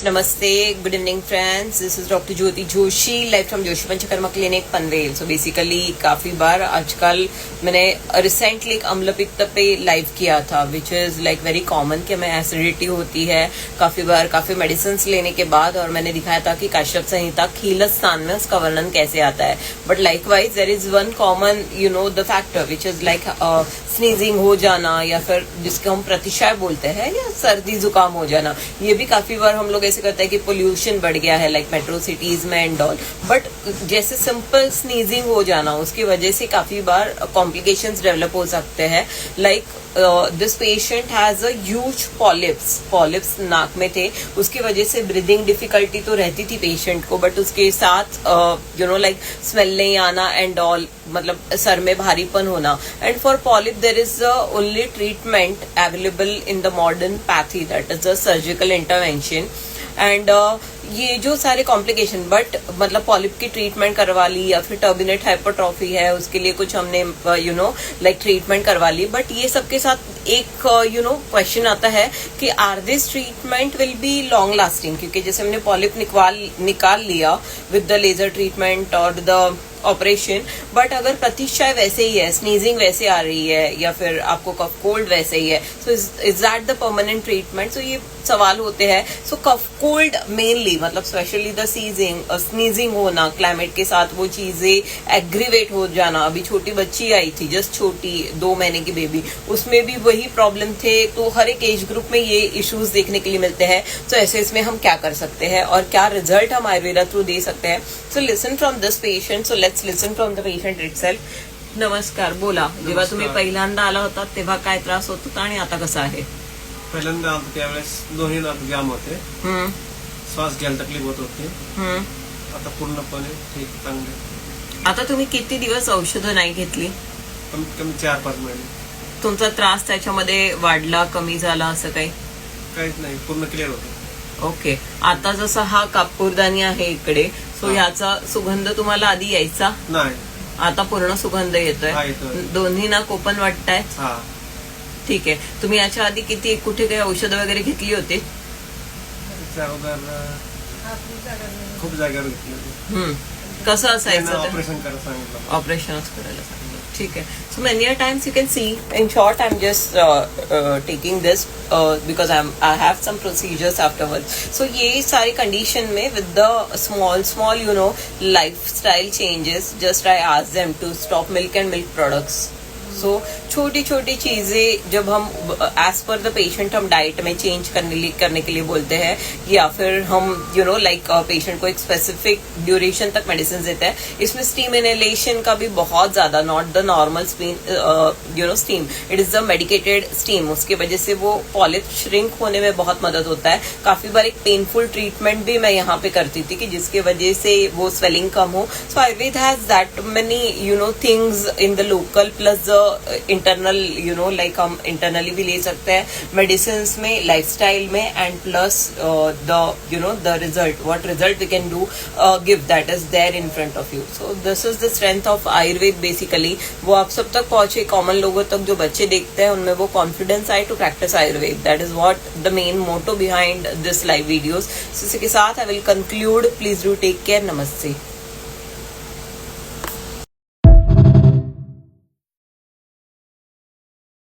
नमस्ते, good evening friends. This is doctor Jyoti Joshi live from Joshi panchakarma clinic Panvel. So basically काफी बार आजकल मैंने रिसेंटली एक अम्लपित्त पे लाइव किया था विच इज लाइक वेरी कॉमन कि हमें एसिडिटी होती है काफी बार काफी मेडिसिन लेने के बाद, और मैंने दिखाया था कि काश्यप संहिता खीलस्थान में उसका वर्णन कैसे आता है. But likewise there is one common the factor which is like sneezing हो जाना, या फिर जिसको हम प्रतिशय बोलते हैं, या सर्दी जुकाम हो जाना. ये भी काफी बार हम लोग ऐसे करते हैं कि पोल्यूशन बढ़ गया है लाइक मेट्रो सिटीज में एंड ऑल. बट जैसे सिंपल स्नीजिंग हो जाना उसकी वजह से काफी बार कॉम्प्लिकेशंस डेवलप हो सकते हैं. Like this patient has a huge polyps नाक में थे, उसकी वजह से ब्रीदिंग डिफिकल्टी तो रहती थी पेशेंट को, बट उसके साथ लाइक स्मेल नहीं आना एंड ऑल, मतलब सर में भारीपन होना. And for polyp there is the only treatment available in the modern pathy, that is the surgical intervention. And ये जो सारे कॉम्प्लिकेशन, बट मतलब पॉलिप की ट्रीटमेंट करवा ली, या फिर टर्बिनेट हाइपरट्रॉफी है उसके लिए कुछ हमने लाइक ट्रीटमेंट करवा ली. बट ये सबके साथ एक क्वेश्चन आता है कि are this treatment will be long lasting, क्योंकि जैसे हमने पॉलिप निकाल लिया विद द लेजर ट्रीटमेंट और द ऑपरेशन, बट अगर प्रतीक्षा वैसे ही है, स्नीजिंग वैसे आ रही है, या फिर आपको कफ कोल्ड वैसे ही है, so is that the permanent treatment. So ये सवाल होते हैं. सो कफ कोल्ड मेनली मतलब स्पेशली द स्नीजिंग होना, क्लाइमेट के साथ वो चीजें एग्रीवेट हो जाना. अभी छोटी बच्ची आई थी, जस्ट छोटी 2 महीने की बेबी, उसमें भी वही प्रॉब्लम थे. तो हर एक एज ग्रुप में ये इश्यूज देखने के लिए मिलते हैं. तो ऐसे इसमें हम क्या कर सकते हैं और क्या रिजल्ट हम आयुर्वेदा थ्रू दे सकते हैं. So listen from this patient. So let's listen from the patient itself. नमस्कार, बोला. जेव्हा तुम्ही पहिल्यांदा आला होता तेव्हा काय त्रास होत होता आणि आता कसा आहे? पहिल्यांदा आलतो त्यावेळेस दोन्ही नाक जाम होते, श्वास घ्यायला तकलीफ होत होती. आता पूर्णपणे ठीक, चांगले. आता तुम्ही किती दिवस औषधं नाही घेतली? कमीत कमी 4-5 महिने. तुमचा त्रास त्याच्यामध्ये वाढला, कमी झाला, असं काही? काहीच नाही, पूर्ण क्लिअर होतं. ओके. आता जसा हा कापूरदानी आहे इकडे, सो याचा सुगंध तुम्हाला आधी यायचा? नाही, आता पूर्ण सुगंध येतोय. दोन्ही नाक ओपन वाटतायत? हा. ठीक आहे. तुम्ही याच्या आधी कुठे काही औषधं वगैरे घेतली होती? खूप जागेवर घेतली. कसं असायचं? ऑपरेशन करायला सांगितलं. ऑपरेशनच करायला सांगितलं. ठीक है. So many a times you can see. In short, I'm just taking this because I have some procedures afterwards. So ये सारी condition में with the small lifestyle changes, just I ask them to stop milk and milk products. सो छोटी छोटी चीजें जब हम as per the patient हम diet में चेंज करने के लिए बोलते हैं, या फिर हम लाइक पेशेंट को एक स्पेसिफिक ड्यूरेशन तक मेडिसिन देते हैं. इसमें स्टीम इनहेलेशन का भी बहुत ज्यादा, not the normal steam, it is the medicated steam. उसकी वजह से वो पॉलिप श्रिंक होने में बहुत मदद होता है. काफी बार एक पेनफुल ट्रीटमेंट भी मैं यहाँ पे करती थी कि जिसकी वजह से वो स्वेलिंग कम हो. So Ayurveda has that many things in the local plus the internal like हम इंटरनली भी ले सकते हैं मेडिसिन में, लाइफस्टाइल में, and plus the result, what result we can do give, that is there in front of you. So this is the strength of Ayurveda basically. वो आप सब तक पहुंचे, कॉमन लोगों तक, जो बच्चे देखते हैं उनमें वो कॉन्फिडेंस आए to practise Ayurveda. That is what the main motto behind this live videos. इसी के साथ I will conclude. Please do take care. नमस्ते.